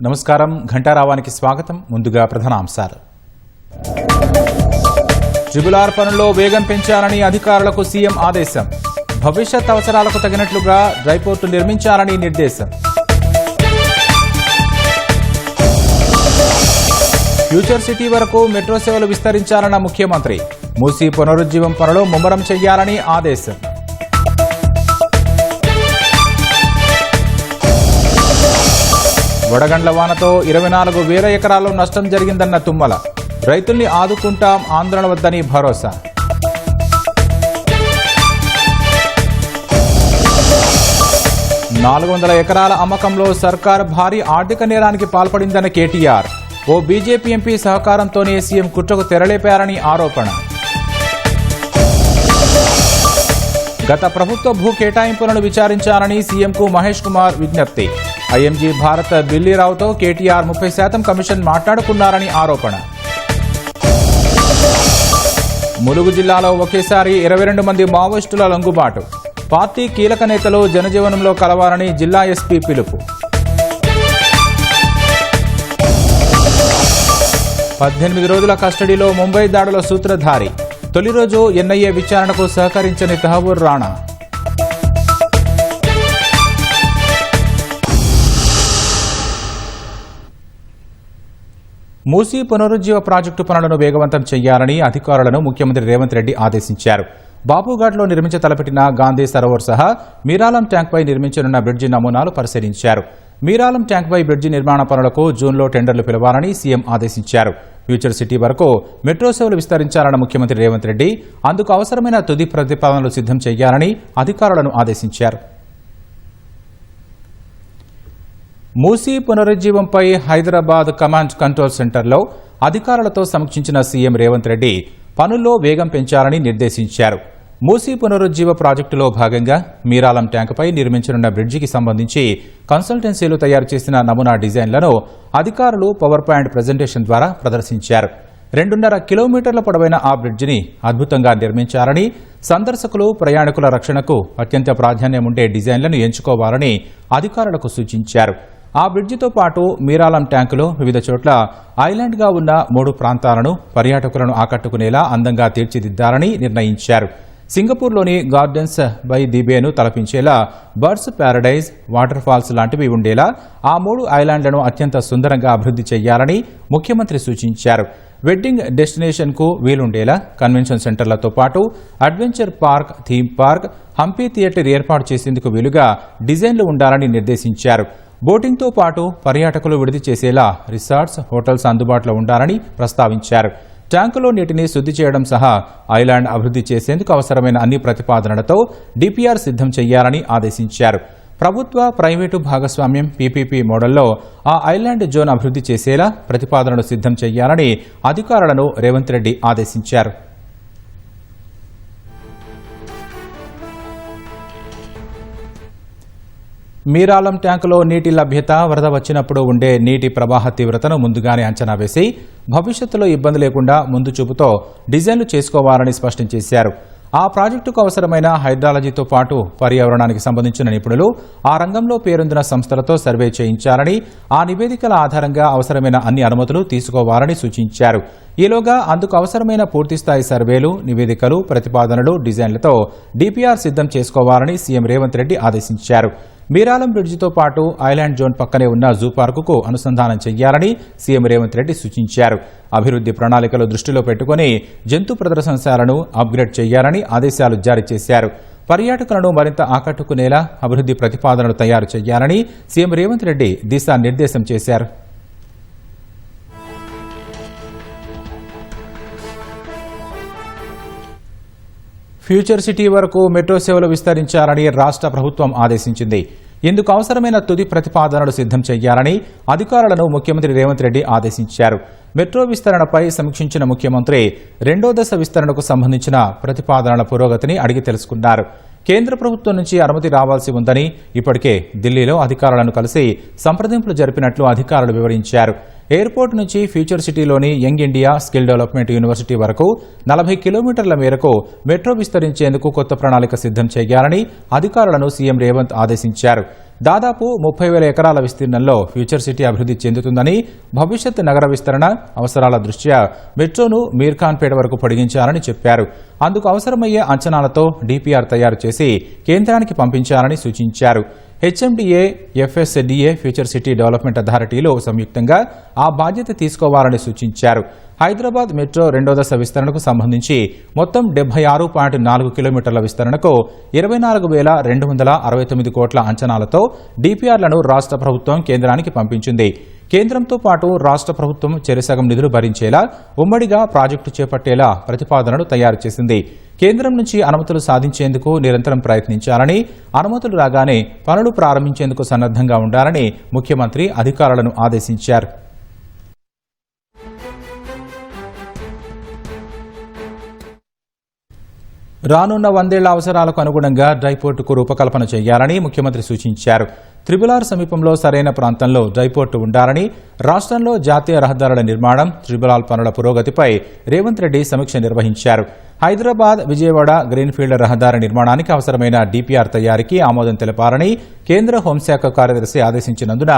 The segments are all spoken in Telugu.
నమస్కారం, ఘంటారావానికి స్వాగతం. ముందుగా ప్రధానాంశాలు. ట్రిబుల్ ఆర్ పనుల్లో వేగం పెంచాలని అధికారులకు సీఎం ఆదేశం. భవిష్యత్ అవసరాలకు తగినట్లుగా డ్రైపోర్టు నిర్మించాలని నిర్దేశం. ఫ్యూచర్ సిటీ వరకు మెట్రో సేవలు విస్తరించాలన్న ముఖ్యమంత్రి. మూసీ పునరుజ్జీవం పనులు ముమ్మరం చేయాలని ఆదేశం. వడగండ్ల వానతో 24,000 ఎకరాల్లో నష్టం జరిగిందన్న తుమ్మల. రైతుల్ని ఆదుకుంటాం, ఆందోళన వద్దని భరోసా. $400 ఎకరాల అమ్మకంలో సర్కార్ భారీ ఆర్థిక నేరానికి పాల్పడిందన్న కేటీఆర్. ఓ బీజేపీ ఎంపీ సహకారంతోనే సీఎం కుట్రకు తెరలేపారని ఆరోపణ. గత ప్రభుత్వ భూ కేటాయింపులను విచారించాలని సీఎంకు మహేష్ కుమార్ విజ్ఞప్తి. ఐఎంజీ భారత్ బిల్లీరావుతో కేటీఆర్ 30% కమిషన్ మాట్లాడుకున్నారని ఆరోపణ. ములుగు జిల్లాలో ఒకేసారి 22 మంది మావోయిస్టుల లొంగుబాటు. పార్టీ కీలక నేతలు జనజీవనంలో కలవాలని జిల్లా ఎస్పీ పిలుపు. 18 రోజుల కస్టడీలో ముంబై దాడుల సూత్రధారి. తొలి రోజు ఎన్ఐఏ విచారణకు సహకరించని తహవూర్ రాణా. మూసీ పునరుజ్జీవ ప్రాజెక్టు పనులను వేగవంతం చేయాలని అధికారులను ముఖ్యమంత్రి రేవంత్ రెడ్డి ఆదేశించారు. బాబుఘాట్లో నిర్మించ తలపెట్టిన గాంధీ సరోవర్ సహా మీరాలం ట్యాంక్పై నిర్మించనున్న బ్రిడ్జి నమూనాలు పరిశీలించారు. మీరాలం ట్యాంక్పై బ్రిడ్జి నిర్మాణ పనులకు జూన్లో టెండర్లు పిలవాలని సీఎం ఆదేశించారు. ఫ్యూచర్ సిటీ వరకు మెట్రో సేవలు విస్తరించాలన్న ముఖ్యమంత్రి రేవంత్ రెడ్డి అందుకు అవసరమైన తుది ప్రతిపాదనలు సిద్ధం చేయాలని అధికారులను ఆదేశించారు. మూసీ పునరుజ్జీవంపై హైదరాబాద్ కమాండ్ కంట్రోల్ సెంటర్లో అధికారులతో సమీక్షించిన సీఎం రేవంత్ రెడ్డి పనుల్లో వేగం పెంచాలని నిర్దేశించారు. మూసీ పునరుజ్జీవ ప్రాజెక్టులో భాగంగా మీరాలం ట్యాంకుపై నిర్మించనున్న బ్రిడ్జికి సంబంధించి కన్సల్టెన్సీలు తయారు చేసిన నమూనా డిజైన్లను అధికారులు పవర్ పాయింట్ ప్రజెంటేషన్ ద్వారా ప్రదర్శించారు. 2.5 కిలోమీటర్ల పొడవైన ఆ బ్రిడ్జిని అద్భుతంగా నిర్మించాలని, సందర్శకులు, ప్రయాణికుల రక్షణకు అత్యంత ప్రాధాన్యం ఉండే డిజైన్లను ఎంచుకోవాలని అధికారులకు సూచించారు. ఆ బ్రిడ్జితో పాటు మీరాలం ట్యాంకులో వివిధ చోట్ల ఐలాండ్గా ఉన్న 3 ప్రాంతాలను పర్యాటకులను ఆకట్టుకునేలా అందంగా తీర్చిదిద్దాలని నిర్ణయించారు. సింగపూర్లోని గార్డెన్స్ బై ది బేను తలపించేలా బర్డ్స్ ప్యారడైజ్, వాటర్ ఫాల్స్ లాంటివి ఉండేలా ఆ 3 ఐలాండ్లను అత్యంత సుందరంగా అభివృద్ధి చేయాలని ముఖ్యమంత్రి సూచించారు. వెడ్డింగ్ డెస్టినేషన్కు వీలుండేలా కన్వెన్షన్ సెంటర్లతో పాటు adventure park, theme park, Hampi theatre ఏర్పాటు చేసేందుకు వీలుగా డిజైన్లు ఉండాలని నిర్దేశించారు. బోటింగ్తో పాటు పర్యాటకులు విడిది చేసేలా రిసార్ట్స్, హోటల్స్ అందుబాటులో ఉండాలని ప్రస్తావించారు. ట్యాంకులో నీటిని శుద్ధి చేయడం సహా ఐలాండ్ అభివృద్ధి చేసేందుకు అవసరమైన అన్ని ప్రతిపాదనలతో డిపిఆర్ సిద్ధం చేయాలని ఆదేశించారు. ప్రభుత్వ, ప్రైవేటు భాగస్వామ్యం పీపీపీ మోడల్లో ఆ ఐలాండ్ జోన్ అభివృద్ధి చేసేలా ప్రతిపాదనలు సిద్ధం చేయాలని అధికారులను రేవంత్ రెడ్డి ఆదేశించారు. మీరాలం ట్యాంకులో నీటి లభ్యత, వరద వచ్చినప్పుడు ఉండే నీటి ప్రవాహ తీవ్రతను ముందుగానే అంచనా వేసి భవిష్యత్తులో ఇబ్బంది లేకుండా ముందు చూపుతో డిజైన్లు చేసుకోవాలని స్పష్టం చేశారు. ఆ ప్రాజెక్టుకు అవసరమైన హైడ్రాలజీతో పాటు పర్యావరణానికి సంబంధించిన నిపుణులు, ఆ రంగంలో పేరొందిన సంస్థలతో సర్వే చేయించాలని, ఆ నివేదికల ఆధారంగా అవసరమైన అన్ని అనుమతులు తీసుకోవాలని సూచించారు. ఈలోగా అందుకు అవసరమైన పూర్తిస్థాయి సర్వేలు, నివేదికలు, ప్రతిపాదనలు, డిజైన్లతో డిపిఆర్ సిద్ధం చేసుకోవాలని సీఎం రేవంత్ రెడ్డి ఆదేశించారు. మీరాలం బ్రిడ్జితో పాటు ఐలాండ్ జోన్ పక్కనే ఉన్న జూ పార్కుకు అనుసంధానం చేయాలని సీఎం రేవంత్ రెడ్డి సూచించారు. అభివృద్ధి ప్రణాళికలు దృష్టిలో పెట్టుకుని జంతు ప్రదర్శనశాలను అప్గ్రేడ్ చేయాలని ఆదేశాలు జారీ చేశారు. పర్యాటకులను మరింత ఆకట్టుకునేలా అభివృద్ధి ప్రతిపాదనలు తయారు చేయాలని సీఎం రేవంత్ రెడ్డి దిశానిర్దేశం చేశారు. ఫ్యూచర్ సిటీ వరకు మెట్రో సేవలు విస్తరించాలని రాష్ట్ర ప్రభుత్వం ఆదేశించింది. ఇందుకు అవసరమైన తుది ప్రతిపాదనలు సిద్ధం చేయాలని అధికారులను ముఖ్యమంత్రి రేవంత్ రెడ్డి ఆదేశించారు. మెట్రో విస్తరణపై సమీక్షించిన ముఖ్యమంత్రి 2వ దశ విస్తరణకు సంబంధించిన ప్రతిపాదనల పురోగతిని అడిగి తెలుసుకున్నారు. కేంద్ర ప్రభుత్వం నుంచి అనుమతి రావాల్సి ఉందని ఇప్పటికే ఢిల్లీలో అధికారులను కలిసి సంప్రదింపులు జరిపినట్లు అధికారులు వివరించారు. ఎయిర్పోర్ట్ నుంచి ఫ్యూచర్ సిటీలోని young India skill development university వరకు 40 కిలోమీటర్ల మేరకు మెట్రో విస్తరించేందుకు కొత్త ప్రణాళిక సిద్ధం చేయాలని అధికారులను సీఎం రేవంత్ ఆదేశించారు. దాదాపు 30,000 ఎకరాల విస్తీర్ణంలో ఫ్యూచర్ సిటీ అభివృద్ధి చెందుతుందని, భవిష్యత్ నగర విస్తరణ అవసరాల దృష్ట్యా మెట్రోను మీర్ఖాన్పేట వరకు పొడిగించాలని చెప్పారు. అందుకు అవసరమయ్యే అంచనాలతో డీపీఆర్ తయారు చేసి కేంద్రానికి పంపించాలని సూచించారు. హెచ్ఎండిఏ, ఎఫ్ఎస్డిఏ, ఫ్యూచర్ సిటీ డెవలప్మెంట్ అథారిటీలు సంయుక్తంగా ఆ బాధ్యత తీసుకోవాలని సూచించారు. హైదరాబాద్ మెట్రో 2వ దశ విస్తరణకు సంబంధించి మొత్తం 76.4 కిలోమీటర్ల విస్తరణకు 24,269 కోట్ల అంచనాలతో డీపీఆర్లను రాష్ట్ర ప్రభుత్వం కేంద్రానికి పంపించింది. కేంద్రంతో పాటు రాష్ట్ర ప్రభుత్వం చెరిసగం నిధులు భరించేలా ఉమ్మడిగా ప్రాజెక్టు చేపట్టేలా ప్రతిపాదనలు తయారు చేసింది. కేంద్రం నుంచి అనుమతులు సాధించేందుకు నిరంతరం ప్రయత్నించాలని, అనుమతులు రాగానే పనులు ప్రారంభించేందుకు సన్నద్ధంగా ఉండాలని ముఖ్యమంత్రి అధికారులను ఆదేశించారు. రానున్న 100 ఏళ్ల అవసరాలకు అనుగుణంగా డ్రైపోర్టుకు రూపకల్పన చేయాలని ముఖ్యమంత్రి సూచించారు. త్రిబుల్-ఆర్ సమీపంలో సరైన ప్రాంతంలో డ్రైపోర్టు ఉండాలని, రాష్ట్రంలో జాతీయ రహదారుల నిర్మాణం, త్రిబుల్-ఆర్ పనుల పురోగతిపై రేవంత్ రెడ్డి సమీక్ష నిర్వహించారు. హైదరాబాద్ విజయవాడ గ్రీన్ఫీల్డ్ రహదారి నిర్మాణానికి అవసరమైన డీపీఆర్ తయారీకి ఆమోదం తెలపాలని కేంద్ర హోంశాఖ కార్యదర్శి ఆదేశించినందున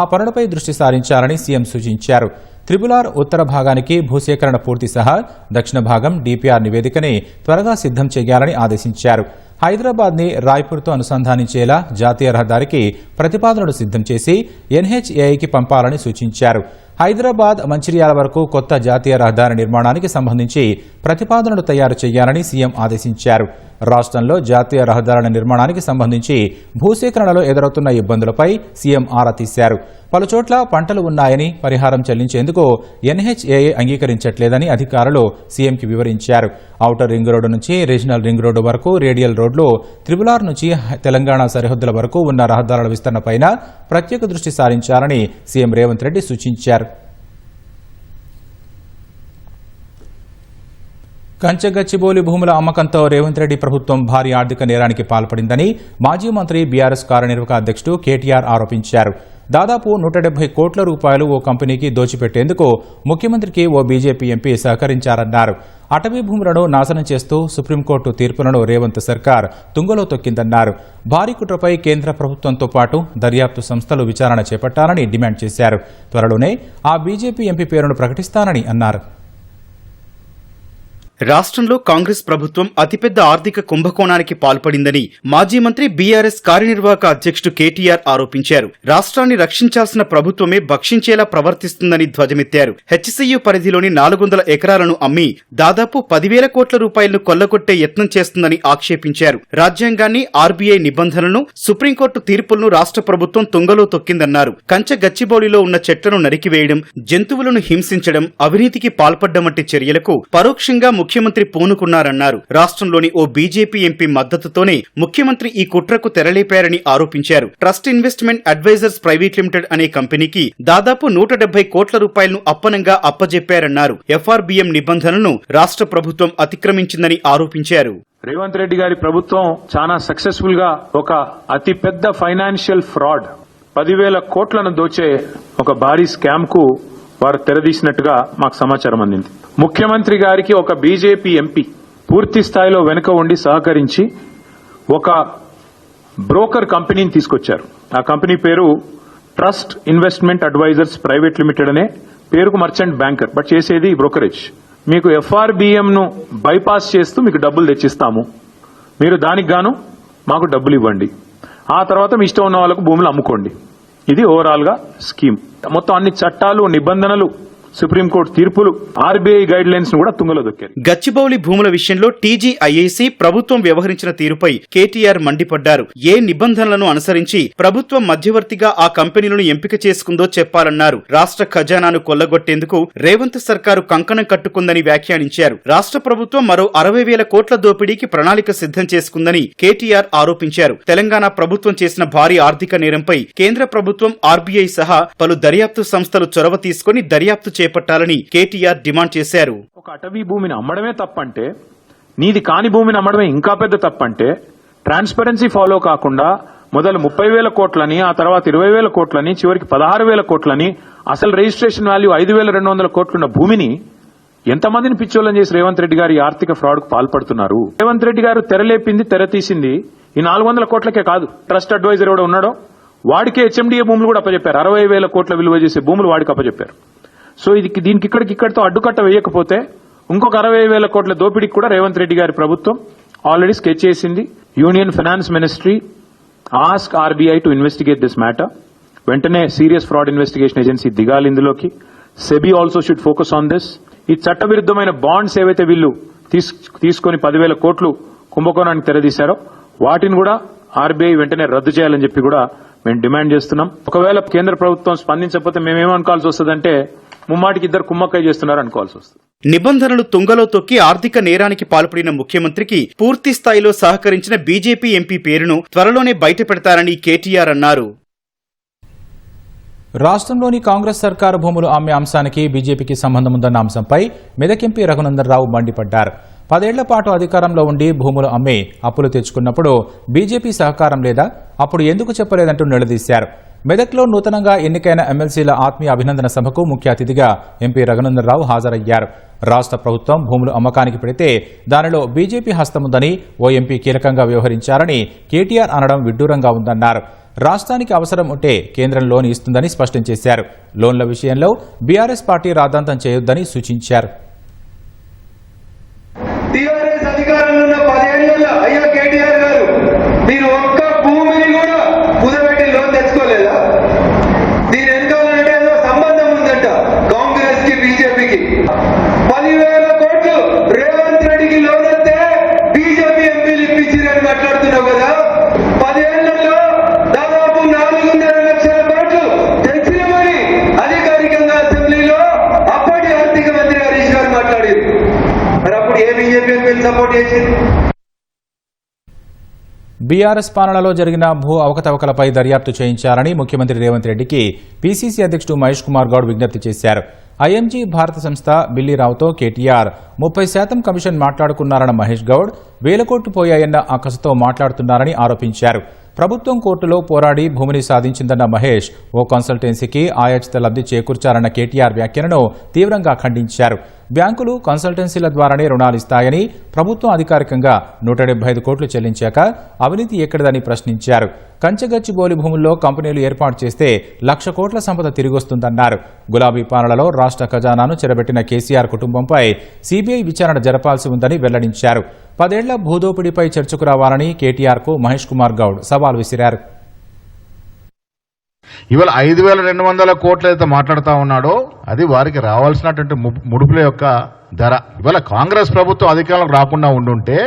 ఆ పనులపై దృష్టి సారించాలని సీఎం సూచించారు. త్రిబుల్-ఆర్ ఉత్తర భాగానికి భూసేకరణ పూర్తి సహా దక్షిణ భాగం డీపీఆర్ నివేదికని త్వరగా సిద్ధం చేయాలని ఆదేశించారు. హైదరాబాద్ని రాయ్పూర్తో అనుసంధానించేలా జాతీయ రహదారికి ప్రతిపాదనలు సిద్ధం చేసి ఎన్హెచ్ఏఐకి పంపాలని సూచించారు. హైదరాబాద్ మంచిర్యాల వరకు కొత్త జాతీయ రహదారి నిర్మాణానికి సంబంధించి ప్రతిపాదనలు తయారు చేయాలని సీఎం ఆదేశించారు. రాష్ట్రంలో జాతీయ రహదారుల నిర్మాణానికి సంబంధించి భూసేకరణలో ఎదురవుతున్న ఇబ్బందులపై సీఎం ఆరా తీశారు. పలుచోట్ల పంటలు ఉన్నాయని పరిహారం చెల్లించేందుకు ఎన్హెచ్ఏఐ అంగీకరించట్లేదని అధికారులు సీఎంకి వివరించారు. ఔటర్ రింగ్ రోడ్డు నుంచి రీజనల్ రింగ్ రోడ్డు వరకు రేడియల్ రోడ్లు, త్రిబుల్-ఆర్ నుంచి తెలంగాణ సరిహద్దుల వరకు ఉన్న రహదారుల విస్తరణపైన ప్రత్యేక దృష్టి సారించాలని సీఎం రేవంత్ రెడ్డి సూచించారు. కంచగచ్చిబౌలి భూముల అమ్మకంతో రేవంత్ రెడ్డి ప్రభుత్వం భారీ ఆర్థిక నేరానికి పాల్పడిందని మాజీ మంత్రి బీఆర్ఎస్ కార్యనిర్వాహక అధ్యక్షుడు కేటీఆర్ ఆరోపించారు. దాదాపు 170 కోట్ల రూపాయలు ఓ కంపెనీకి దోచిపెట్టేందుకు ముఖ్యమంత్రికి ఓ బీజేపీ ఎంపీ సహకరించారన్నారు. అటవీ భూములను నాశనం చేస్తూ సుప్రీంకోర్టు తీర్పులను రేవంత్ సర్కార్ తుంగలో తొక్కిందన్నారు. భారీ కుట్రపై కేంద్ర ప్రభుత్వంతో పాటు దర్యాప్తు సంస్థలు విచారణ చేపట్టాలని డిమాండ్ చేశారు. త్వరలోనే ఆ బీజేపీ ఎంపీ పేరును ప్రకటిస్తానని అన్నారు. రాష్ట్రంలో కాంగ్రెస్ ప్రభుత్వం అతిపెద్ద ఆర్థిక కుంభకోణానికి పాల్పడిందని మాజీ మంత్రి బీఆర్ఎస్ కార్యనిర్వాహక అధ్యక్షుడు కేటీఆర్ ఆరోపించారు. రాష్ట్రాన్ని రక్షించాల్సిన ప్రభుత్వమే భక్షించేలా ప్రవర్తిస్తుందని ధ్వజమెత్తారు. హెచ్సీయూ పరిధిలోని 400 ఎకరాలను అమ్మి దాదాపు 10,000 కోట్ల రూపాయలను కొల్లగొట్టే యత్నం చేస్తుందని ఆక్షేపించారు. రాజ్యాంగాన్ని, ఆర్బీఐ నిబంధనలను, సుప్రీంకోర్టు తీర్పులను రాష్ట్ర ప్రభుత్వం తుంగలో తొక్కిందన్నారు. కంచె గచ్చిబౌలిలో ఉన్న చెట్లను నరికివేయడం, జంతువులను హింసించడం, అవినీతికి పాల్పడ్డం వంటి చర్యలకు పరోక్షంగా ముఖ్యమంత్రి పూనుకున్నారన్నారు. రాష్ట్రంలోని ఓ బీజేపీ ఎంపీ మద్దతుతోనే ముఖ్యమంత్రి ఈ కుట్రకు తెరలేపారని ఆరోపించారు. Trust Investment Advisers Private Limited అనే కంపెనీకి దాదాపు 170 కోట్ల రూపాయలను అప్పనంగా అప్పజెప్పారన్నారు. ఎఫ్ఆర్బీఎం నిబంధనలను రాష్ట్ర ప్రభుత్వం అతిక్రమించిందని ఆరోపించారు. రేవంత్ రెడ్డి గారి ప్రభుత్వం చాలా సక్సెస్ఫుల్ గా ఒక అతి పెద్ద ఫైనాన్షియల్ ఫ్రాడ్ 10,000 కోట్లను దోచే ఒక భారీ స్కామ్ కు వారు తెరదీసినట్టుగా మాకు సమాచారం అందింది. ముఖ్యమంత్రి గారికి ఒక బీజేపీ ఎంపీ పూర్తి స్థాయిలో వెనుక ఉండి సహకరించి ఒక బ్రోకర్ కంపెనీని తీసుకొచ్చారు. ఆ కంపెనీ పేరు Trust Investment Advisers Private Limited అనే పేరుకు మర్చెంట్ బ్యాంకర్, బట్ చేసేది బ్రోకరేజ్. మీకు ఎఫ్ఆర్బీఎం ను బైపాస్ చేస్తూ మీకు డబ్బులు తెచ్చిస్తాము, మీరు దానికి గాను మాకు డబ్బులు ఇవ్వండి, ఆ తర్వాత మీ ఇష్టం ఉన్న వాళ్ళకు భూములు అమ్ముకోండి. ఇది ఓవరాల్ గా స్కీమ్. మొత్తం అన్ని చట్టాలు, నిబంధనలు, సుప్రీంకోర్టు తీర్పులు, ఆర్బీఐ గైడ్ లైన్స్ ను కూడా తుంగలో దొక్కారు. గచ్చిబౌలి భూముల విషయంలో టీజీఐఐసీ ప్రభుత్వం వ్యవహరించిన తీరుపై కేటీఆర్ మండిపడ్డారు. ఏ నిబంధనలను అనుసరించి ప్రభుత్వం మధ్యవర్తిగా ఆ కంపెనీలను ఎంపిక చేసుకుందో చెప్పాలన్నారు. రాష్ట్ర ఖజానాను కొల్లగొట్టేందుకు రేవంత్ సర్కారు కంకణం కట్టుకుందని వ్యాఖ్యానించారు. రాష్ట్ర ప్రభుత్వం మరో 60,000 కోట్ల దోపిడీకి ప్రణాళిక సిద్ధం చేసుకుందని కేటీఆర్ ఆరోపించారు. తెలంగాణ ప్రభుత్వం చేసిన భారీ ఆర్థిక నేరంపై కేంద్ర ప్రభుత్వం, ఆర్బీఐ సహా పలు దర్యాప్తు సంస్థలు చొరవ తీసుకుని దర్యాప్తు చేపట్టాలని కేటీఆర్ డిమాండ్ చేశారు. ఒక అటవీ భూమిని అమ్మడమే తప్పంటే, నీది కాని భూమిని అమ్మడమే ఇంకా పెద్ద తప్పంటే, ట్రాన్స్పరెన్సీ ఫాలో కాకుండా మొదలు 30,000 కోట్లని, ఆ తర్వాత 20,000 కోట్లని, చివరికి 16,000 కోట్లని, అసలు రిజిస్ట్రేషన్ వాల్యూ 5,200 కోట్లున్న భూమిని ఎంతమందిని పిచ్చోళ్ళని చేసి రేవంత్ రెడ్డి గారు ఈ ఆర్థిక ఫ్రాడ్ కు పాల్పడుతున్నారు. రేవంత్ రెడ్డి గారు తెరలేపింది, తెర తీసింది ఈ 400 కోట్లకే కాదు. ట్రస్ట్ అడ్వైజర్ ఎవడో ఉన్నాడో వాడికే హెచ్ఎండిఏ భూములు కూడా అప్పచెప్పారు. 60,000 కోట్ల విలువ చేసే భూములు వాడికి అప్పచెప్పారు. సో దీనికి ఇక్కడితో అడ్డుకట్ట వేయకపోతే ఇంకొక 60,000 కోట్ల దోపిడీకి కూడా రేవంత్ రెడ్డి గారి ప్రభుత్వం ఆల్రెడీ స్కెచ్ చేసింది. Union finance ministry ask RBI to investigate this matter. వెంటనే సీరియస్ ఫ్రాడ్ ఇన్వెస్టిగేషన్ ఏజెన్సీ దిగాలి ఇందులోకి. SEBI also should focus on this. ఈ చట్టవిరుద్ధమైన బాండ్స్ ఏవైతే వీళ్ళు తీసుకొని 10,000 కోట్లు కుంభకోణానికి తెరదీశారో వాటిని కూడా ఆర్బీఐ వెంటనే రద్దు చేయాలని చెప్పి కూడా మేము డిమాండ్ చేస్తున్నాం. ఒకవేళ కేంద్ర ప్రభుత్వం స్పందించకపోతే మేమేమనుకోవాల్సి వస్తుందంటే ముమ్మాటికి ఇద్దరు కుమ్మక్కై చేస్తున్నారు అనుకోవాల్సి వస్తుంది. నిబంధనలు తుంగలో తొక్కి ఆర్థిక నేరానికి పాల్పడిన ముఖ్యమంత్రికి పూర్తి స్థాయిలో సహకరించిన బీజేపీ ఎంపీ పేరును త్వరలోనే బయటపెడతారని కేటీఆర్ అన్నారు. రాష్ట్రంలోని కాంగ్రెస్ సర్కారు భూములు అమ్మే అంశానికి బీజేపీకి సంబంధం ఉందన్న అంశంపై మెదక్ ఎంపీ రఘునందన్ రావు మండిపడ్డారు. 10 ఏళ్ల పాటు అధికారంలో ఉండి భూములు అమ్మి అప్పులు తెచ్చుకున్నప్పుడు బీజేపీ సహకారం లేదా, అప్పుడు ఎందుకు చెప్పలేదంటూ నిలదీశారు. మెదక్లో నూతనంగా ఎన్నికైన ఎమ్మెల్సీల ఆత్మీయ అభినందన సభకు ముఖ్య అతిథిగా ఎంపీ రఘునందన్ రావు హాజరయ్యారు. రాష్ట్ర ప్రభుత్వం భూములు అమ్మకానికి పెడితే దానిలో బీజేపీ హస్తముందని ఓ ఎంపీ కీలకంగా వ్యవహరించారని కేటీఆర్ అనడం విడ్డూరంగా ఉందన్నారు. రాష్ట్రానికి అవసరం ఉంటే కేంద్రం లోన్ ఇస్తుందని స్పష్టం చేశారు. లోన్ల విషయంలో బీఆర్ఎస్ పార్టీ రాద్ధాంతం చేయొద్దని సూచించారు. టీఆర్ఎస్ అధికారంలో ఉన్న 10 ఏళ్లలో అయ్యా కేటీఆర్ గారు మీరు ఒక్క భూమిని కూడా కుదబెట్టి లోన్ తెచ్చుకోలేదా? దీని వెనుకాలంటే ఏదో సంబంధం ఉందంట కాంగ్రెస్ కి బీజేపీకి. 10,000 కోట్లు రేవంత్ రెడ్డికి లోన్ వస్తే బీజేపీ ఎంపీలు ఇప్పించారని మాట్లాడుతున్నావు కదా. 10 ఏళ్లలో దాదాపు 4.5 లక్షల కోట్లు తెచ్చినామని అధికారికంగా అసెంబ్లీలో అప్పటి ఆర్థిక మంత్రి హరీష్ గారు మాట్లాడారు. మరి అప్పుడు ఏ బీజేపీ ఎంపీలు సపోర్ట్ చేసింది? బీఆర్ఎస్ పాలనలో జరిగిన భూ అవకతవకలపై దర్యాప్తు చేయించాలని ముఖ్యమంత్రి రేవంత్ రెడ్డికి పీసీసీ అధ్యక్షుడు మహేష్ కుమార్ గౌడ్ విజ్ఞప్తి చేశారు. ఐఎంజీ భారత సంస్థ బిల్లీరావుతో కేటీఆర్ 30% కమిషన్ మాట్లాడుకున్నారన్న మహేష్ గౌడ్ 1,000 కోట్లు పోయాయన్న అక్కసుతో మాట్లాడుతున్నారని ఆరోపించారు. ప్రభుత్వం కోర్టులో పోరాడి భూమిని సాధించిందన్న మహేష్ ఓ కన్సల్టెన్సీకి ఆయాచిత లబ్ధి చేకూర్చారన్న కేటీఆర్ వ్యాఖ్యలను తీవ్రంగా ఖండించారు. బ్యాంకులు కన్సల్టెన్సీల ద్వారానే రుణాలిస్తాయని, ప్రభుత్వం అధికారికంగా 175 కోట్లు చెల్లించాక అవినీతి ఎక్కడిదని ప్రశ్నించారు. కంచగచ్చిబౌలి భూముల్లో కంపెనీలు ఏర్పాటు చేస్తే 1,00,000 కోట్ల సంపద తిరిగొస్తుందన్నారు. గులాబీ పాలనలో రాష్ట్ర ఖజానాను చెరబెట్టిన కేసీఆర్ కుటుంబంపై సీబీఐ విచారణ జరపాల్సి ఉందని వెల్లడించారు. 10 ఏళ్ల భూదోపిడీపై చర్చకు రావాలని కేటీఆర్కు మహేష్ కుమార్ గౌడ్ సవాల్ విసిరారు. ఇవాళ 5,200 కోట్లు అయితే మాట్లాడుతా ఉన్నాడో అది వారికి రావాల్సినటువంటి ముడుపుల యొక్క ధర. ఇవాళ కాంగ్రెస్ ప్రభుత్వం అధికారంలోకి రాకుండా ఉండుంటే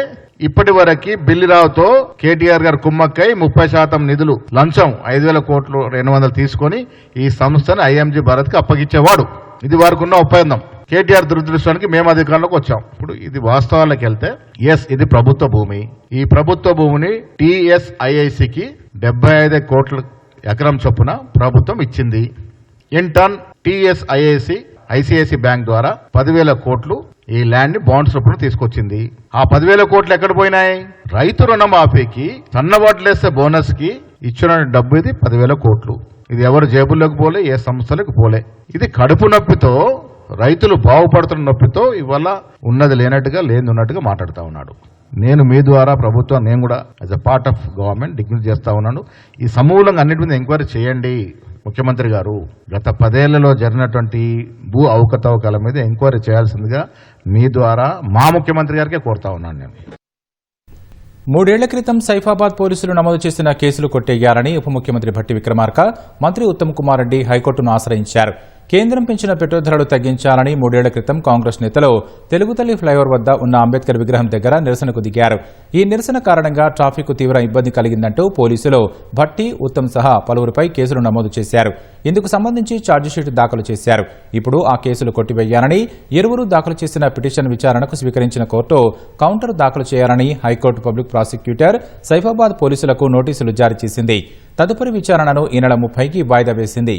ఇప్పటి వరకు బిల్లిరావుతో కేటీఆర్ గారు కుమ్మక్కై 30% నిధులు లంచం 5,000 కోట్లు 200 తీసుకొని ఈ సంస్థను ఐఎంజీ భారత్ కి అప్పగించేవాడు. ఇది వారికి ఉన్న ఒప్పందం. కేటీఆర్ దురదృష్టానికి మేము అధికారంలోకి వచ్చాం. ఇప్పుడు ఇది వాస్తవాలకు వెళ్తే ఇది ప్రభుత్వ భూమి. ఈ ప్రభుత్వ భూమిని టీఎస్ఐఐసికి 75 కోట్ల ఎకరం చొప్పున ప్రభుత్వం ఇచ్చింది. ఇన్ టర్న్ ఐసిఐసి బ్యాంక్ ద్వారా 10,000 కోట్లు ఈ ల్యాండ్ ని బాండ్స్ రూపంలో తీసుకొచ్చింది. ఆ 10,000 కోట్లు ఎక్కడ పోయినాయి? రైతు రుణమాఫీకి, సన్నబాట్లేస్తే బోనస్ కి ఇచ్చిన డబ్బు ఇది 10,000 కోట్లు. ఇది ఎవరు జేబుల్లోకి పోలే, ఏ సంస్థలకు పోలే. ఇది కడుపు నొప్పితో, రైతులు బాగుపడుతున్న నొప్పితో ఇవాళ ఉన్నది లేనట్టుగా లేనున్నట్టుగా మాట్లాడుతూ ఉన్నాడు. నేను మీ ద్వారా ప్రభుత్వం నేను కూడా as a part of government dignity చేస్తా ఉన్నాను. ఈ సమూలంగా అన్నిటి మీద ఎంక్వైరీ చేయండి ముఖ్యమంత్రి గారు. గత 10 ఏళ్లలో జరిగినటువంటి భూ అవకతవకల మీద ఎంక్వైరీ చేయాల్సిందిగా మీ ద్వారా మా ముఖ్యమంత్రి గారికే కోరుతా ఉన్నాను. నేను 3 ఏళ్ల క్రితం సైఫాబాద్ పోలీసులు నమోదు చేసిన కేసులు కొట్టేయాలని ఉప ముఖ్యమంత్రి భట్టి విక్రమార్క, మంత్రి ఉత్తమ్ కుమార్ రెడ్డి హైకోర్టును ఆశ్రయించారు. కేంద్రం పెంచిన పెట్రోల్ ధరలు తగ్గించాలని 3 ఏళ్ల క్రితం కాంగ్రెస్ నేతలు తెలుగుతల్లి ఫ్లైఓవర్ వద్ద ఉన్న అంబేద్కర్ విగ్రహం దగ్గర నిరసనకు దిగారు. ఈ నిరసన కారణంగా ట్రాఫిక్ తీవ్ర ఇబ్బంది కలిగిందంటూ పోలీసులు భట్టి, ఉత్తమ్ సహా పలువురిపై కేసులు నమోదు చేశారు. ఇందుకు సంబంధించి ఛార్జిషీట్ దాఖలు చేశారు. ఇప్పుడు ఆ కేసులు కొట్టివేయాలని, ఇరువురు దాఖలు చేసిన పిటిషన్ విచారణకు స్వీకరించిన కోర్టు కౌంటర్ దాఖలు చేయాలని హైకోర్టు పబ్లిక్ ప్రాసిక్యూటర్ సైఫాబాద్ పోలీసులకు నోటీసులు జారీ చేసింది. తదుపరి విచారణను ఈ నెల 30కి వాయిదా వేసింది.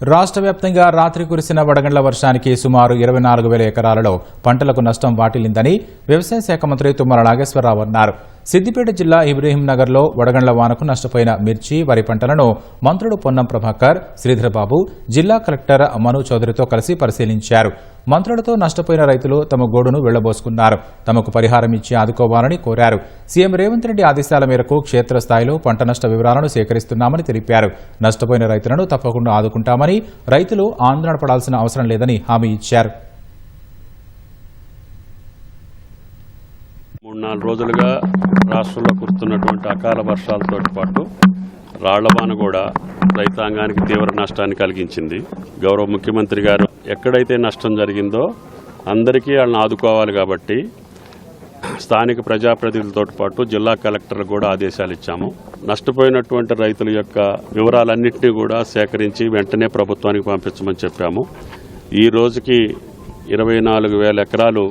రాష్ట్ర వ్యాప్తంగా రాత్రి కురిసిన వడగండ్ల వర్షానికి సుమారు 24,000 ఎకరాలలో పంటలకు నష్టం వాటిల్లిందని వ్యవసాయ శాఖ మంత్రి తుమ్మల నాగేశ్వరరావు అన్నారు. సిద్దిపేట జిల్లా ఇబ్రహీంనగర్లో వడగండ్ల వానకు నష్టపోయిన మిర్చి, వరి పంటలను మంత్రులు పొన్నం ప్రభాకర్, శ్రీధర్బాబు, జిల్లా కలెక్టర్ మను చౌదరితో కలిసి పరిశీలించారు. మంత్రులతో నష్టపోయిన రైతులు తమ గోడును వెళ్లబోసుకున్నారు. తమకు పరిహారం ఇచ్చి ఆదుకోవాలని కోరారు. సీఎం రేవంత్ రెడ్డి ఆదేశాల మేరకు క్షేత్రస్థాయిలో పంట నష్ట వివరాలను సేకరిస్తున్నామని తెలిపారు. నష్టపోయిన రైతులను తప్పకుండా ఆదుకుంటామని, రైతులు ఆందోళన పడాల్సిన అవసరం లేదని హామీ ఇచ్చారు. 3-4 రోజులుగా రాష్ట్రంలో కురుస్తున్నటువంటి అకాల వర్షాలతో పాటు రాళ్లవాన కూడా రైతాంగానికి తీవ్ర నష్టాన్ని కలిగించింది. గౌరవ ముఖ్యమంత్రి గారు ఎక్కడైతే నష్టం జరిగిందో అందరికీ వాళ్ళని ఆదుకోవాలి కాబట్టి స్థానిక ప్రజాప్రతినిధులతో పాటు జిల్లా కలెక్టర్లకు కూడా ఆదేశాలు ఇచ్చాము. నష్టపోయినటువంటి రైతుల యొక్క వివరాలన్నింటినీ కూడా సేకరించి వెంటనే ప్రభుత్వానికి పంపించమని చెప్పాము. ఈ రోజుకి 24,000 ఎకరాలు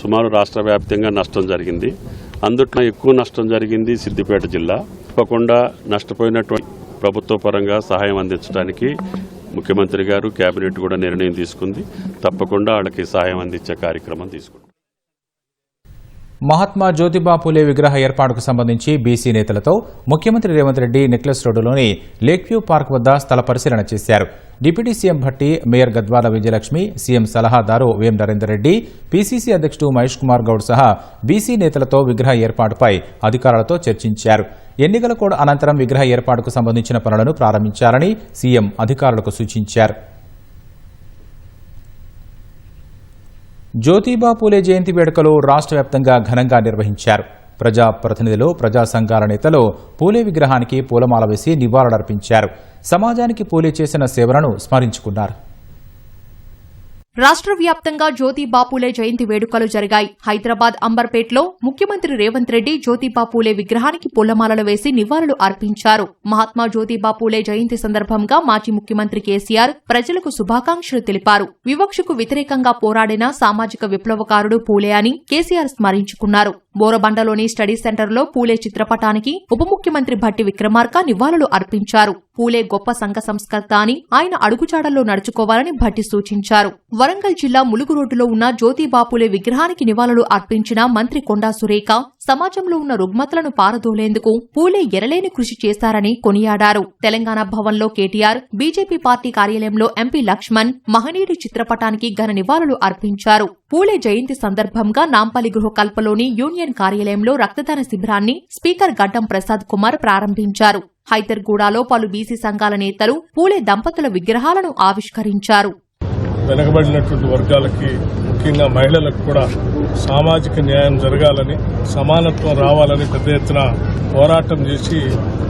సుమారు రాష్ట్ర వ్యాప్తంగా నష్టం జరిగింది. అందుట్లో ఎక్కువ నష్టం జరిగింది సిద్దిపేట జిల్లా. తప్పకుండా నష్టపోయినటువంటి ప్రభుత్వ పరంగా సహాయం అందించడానికి ముఖ్యమంత్రి గారు, కేబినెట్ కూడా నిర్ణయం తీసుకుంది. తప్పకుండా వాళ్ళకి సహాయం అందించే కార్యక్రమం తీసుకుంటాం. మహాత్మా జ్యోతిబా పూలే విగ్రహ ఏర్పాటుకు సంబంధించి బీసీ నేతలతో ముఖ్యమంత్రి రేవంత్ రెడ్డి నెక్లెస్ రోడ్డులోని లేక్ వ్యూ పార్క్ వద్ద స్థల పరిశీలన చేశారు. Deputy CM Bhatti, mayor Gadwal Vijayalakshmi, CM సలహాదారు వేం నరేందర్ రెడ్డి, పీసీసీ అధ్యక్షుడు మహేష్ కుమార్ గౌడ్ సహా బీసీ నేతలతో విగ్రహ ఏర్పాటుపై అధికారులతో చర్చించారు. ఎన్నికల కోడ్ అనంతరం విగ్రహ ఏర్పాటుకు సంబంధించిన పనులను ప్రారంభించాలని సీఎం అధికారులకు సూచించారు. జ్యోతిబా పూలే జయంతి వేడుకలు రాష్ట్ర వ్యాప్తంగా ఘనంగా నిర్వహించారు. ప్రజాప్రతినిధులు, ప్రజా సంఘాల నేతలు పూలే విగ్రహానికి పూలమాల వేసి నివాళులర్పించారు. సమాజానికి పూలే చేసిన సేవలను స్మరించుకున్నారు. రాష్ట్ర వ్యాప్తంగా జ్యోతిబా పూలే జయంతి వేడుకలు జరిగాయి. హైదరాబాద్ అంబర్పేటలో ముఖ్యమంత్రి రేవంత్ రెడ్డి జ్యోతిబా పూలే విగ్రహానికి పూలమాలలు వేసి నివాళులు అర్పించారు. మహాత్మా జ్యోతిబా పూలే జయంతి సందర్భంగా మాజీ ముఖ్యమంత్రి కేసీఆర్ ప్రజలకు శుభాకాంక్షలు తెలిపారు. వివక్షకు వ్యతిరేకంగా పోరాడిన సామాజిక విప్లవకారుడు పూలే అని కేసీఆర్ స్మరించుకున్నారు. బోరబండలోని స్టడీ సెంటర్లో పూలే చిత్రపటానికి ఉప ముఖ్యమంత్రి భట్టి విక్రమార్క నివాళులు అర్పించారు. పూలే గొప్ప సంఘ సంస్కర్త అని, ఆయన అడుగుజాడల్లో నడుచుకోవాలని భట్టి సూచించారు. వరంగల్ జిల్లా ములుగు రోడ్డులో ఉన్న జ్యోతిబా పూలే విగ్రహానికి నివాళులు అర్పించిన మంత్రి కొండా సురేఖ సమాజంలో ఉన్న రుగ్మతలను పారదోలేందుకు పూలే ఎరలేని కృషి చేశారని కొనియాడారు. తెలంగాణ భవన్లో కేటీఆర్, బీజేపీ పార్టీ కార్యాలయంలో ఎంపీ లక్ష్మణ్ మహనీయుడి చిత్రపటానికి ఘన నివాళులు అర్పించారు. పూలే జయంతి సందర్భంగా నాంపల్లి గృహకల్పలోని యూనియన్ కార్యాలయంలో రక్తదాన శిబిరాన్ని స్పీకర్ గడ్డం ప్రసాద్ కుమార్ ప్రారంభించారు. హైదర్గూడలో పలు బీసీ సంఘాల నేతలు పూలే దంపతుల విగ్రహాలను ఆవిష్కరించారు. వెనుకబడినటువంటి వర్గాలకి, ముఖ్యంగా మహిళలకు కూడా సామాజిక న్యాయం జరగాలని, సమానత్వం రావాలని పెద్ద ఎత్తున పోరాటం చేసి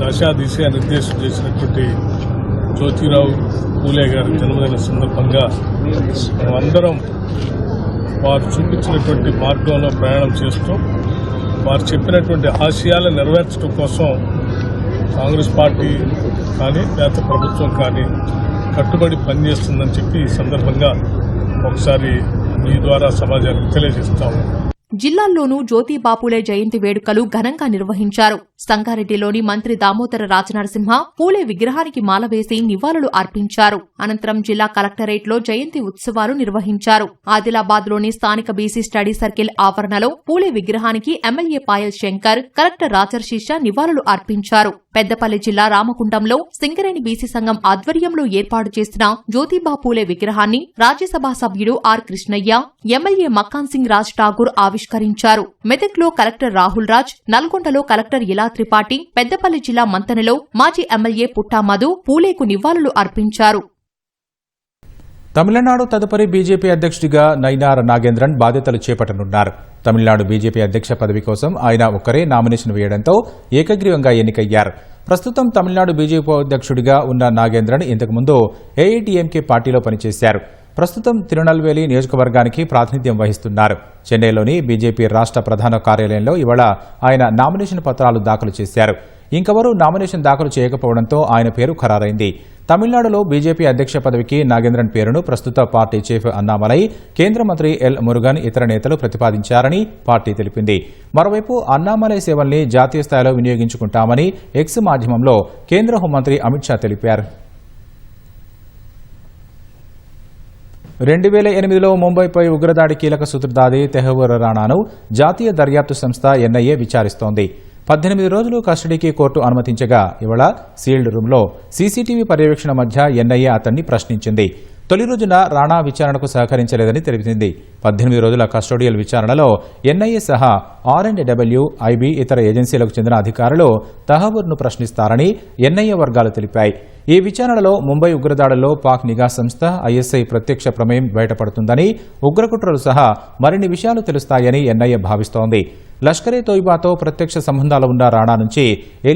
దశాదిశ నిర్దేశం చేసినటువంటి జ్యోతిరావు పూలే గారి జన్మదిన సందర్భంగా అందరం వారు చూపించినటువంటి మార్గంలో ప్రయాణం చేస్తూ వారు చెప్పినటువంటి ఆశయాలను నెరవేర్చడం కోసం కాంగ్రెస్ పార్టీ కానీ లేకపోతే ప్రభుత్వం కానీ కట్టుబడి పనిచేస్తుందని చెప్పి ఈ సందర్భంగా ఒకసారి మీ ద్వారా సమాజానికి తెలియజేస్తాము. జిల్లాల్లోనూ జ్యోతిబా పూలే జయంతి వేడుకలు ఘనంగా నిర్వహించారు. సంగారెడ్డిలోని మంత్రి దామోదర రాజనరసింహ పూలే విగ్రహానికి మాల వేసి నివాళులు అర్పించారు. అనంతరం జిల్లా కలెక్టరేట్లో జయంతి ఉత్సవాలు నిర్వహించారు. ఆదిలాబాద్లోని స్థానిక బీసీ స్టడీ సర్కిల్ ఆవరణలో పూలే విగ్రహానికి ఎమ్మెల్యే పాయల్ శంకర్, కలెక్టర్ రాజర్షీష నివాళులు అర్పించారు. పెద్దపల్లి జిల్లా రామకుండంలో సింగరేణి బీసీ సంఘం ఆధ్వర్యంలో ఏర్పాటు చేసిన జ్యోతిబా పూలే విగ్రహాన్ని రాజ్యసభ సభ్యుడు ఆర్ కృష్ణయ్య, ఎమ్మెల్యే మక్కాన్ సింగ్ రాజ్ ఠాగూర్ ఆవిష్కరించారు. మెదక్లో కలెక్టర్ రాహుల్ రాజ్, నల్గొండలో కలెక్టర్ ఇలా త్రిపాఠి, పెద్దపల్లి జిల్లా మంతెనలో మాజీ ఎమ్మెల్యే పుట్టా మధు పూలేకు నివాళులు అర్పించారు. తమిళనాడు తదుపరి బీజేపీ అధ్యక్షుడిగా నైనార్ నాగేంద్రన్ బాధ్యతలు చేపట్టనున్నారు. తమిళనాడు బీజేపీ అధ్యక్ష పదవి కోసం ఆయన ఒక్కరే నామినేషన్ వేయడంతో ఏకగ్రీవంగా ఎన్నికయ్యారు. ప్రస్తుతం తమిళనాడు బీజేపీ అధ్యక్షుడిగా ఉన్న నాగేంద్రన్ ఇంతకుముందు ఏఐటీఎంకే పార్టీలో పనిచేశారు. ప్రస్తుతం తిరునల్వేలి నియోజకవర్గానికి ప్రాతినిధ్యం వహిస్తున్నారు. చెన్నైలోని బీజేపీ రాష్ట్ర ప్రధాన కార్యాలయంలో ఇవాళ ఆయన నామినేషన్ పత్రాలు దాఖలు చేశారు. ఇంకెవరూ నామినేషన్ దాఖలు చేయకపోవడంతో ఆయన పేరు ఖరారైంది. తమిళనాడులో బీజేపీ అధ్యక్ష పదవికి నాగేంద్రన్ పేరును ప్రస్తుత పార్టీ చీఫ్ అన్నామలై, కేంద్ర మంత్రి ఎల్ మురుగన్, ఇతర నేతలు ప్రతిపాదించారని పార్టీ తెలిపింది. మరోవైపు అన్నామలై సేవల్ని జాతీయ స్థాయిలో వినియోగించుకుంటామని ఎక్స్ మాధ్యమంలో కేంద్ర హోంమంత్రి అమిత్ షా తెలిపారు. 2008లో ముంబైపై ఉగ్రదాడి కీలక సూత్రధారి తెహవూర్ రాణాను జాతీయ దర్యాప్తు సంస్థ ఎన్ఐఏ విచారిస్తోంది. 18 రోజులు కస్టడీకి కోర్టు అనుమతించగా ఇవాళ సీల్డ్ రూంలో సీసీటీవీ పర్యవేక్షణ మధ్య ఎన్ఐఏ అతన్ని ప్రశ్నించింది. తొలి రోజున రాణా విచారణకు సహకరించలేదని తెలిపింది. 18 రోజుల కస్టోడియల్ విచారణలో ఎన్ఐఏ సహా R&W, IB ఇతర ఏజెన్సీలకు చెందిన అధికారులు తహవూర్ను ప్రశ్నిస్తారని ఎన్ఐఏ వర్గాలు తెలిపాయి. ఈ విచారణలో ముంబై ఉగ్రదాడుల్లో పాక్ నిఘా సంస్థ ISI ప్రత్యక్ష ప్రమేయం బయటపడుతుందని, ఉగ్రకుట్రలు సహా మరిన్ని విషయాలు తెలుస్తాయని ఎన్ఐఏ భావిస్తోంది. లష్కరే తోయిబాతో ప్రత్యక్ష సంబంధాలు ఉన్న రాణా నుంచి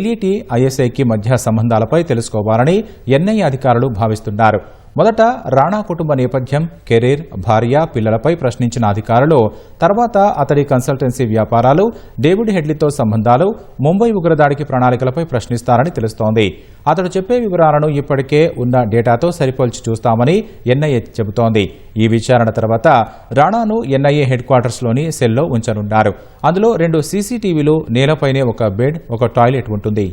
LET, ISIకి మధ్య సంబంధాలపై తెలుసుకోవాలని ఎన్ఐఏ అధికారులు భావిస్తున్నారు. మొదట రాణా కుటుంబ నేపథ్యం, కెరీర్, భార్య, పిల్లలపై ప్రశ్నించిన అధికారులు తర్వాత అతడి కన్సల్టెన్సీ వ్యాపారాలు, డేవిడ్ హెడ్లీతో సంబంధాలు, ముంబై ఉగ్రదాడికి ప్రణాళికలపై ప్రశ్నిస్తారని తెలుస్తోంది. అతడు చెప్పే వివరాలను ఇప్పటికే ఉన్న డేటాతో సరిపోల్చి చూస్తామని ఎన్ఐఏ చెబుతోంది. ఈ విచారణ తర్వాత రాణాను ఎన్ఐఏ హెడ్ క్వార్టర్స్లోని సెల్లో ఉంచనున్నారు. అందులో 2 సీసీటీవీలు, నేలపైనే ఒక బెడ్, ఒక టాయిలెట్ ఉంటుంది.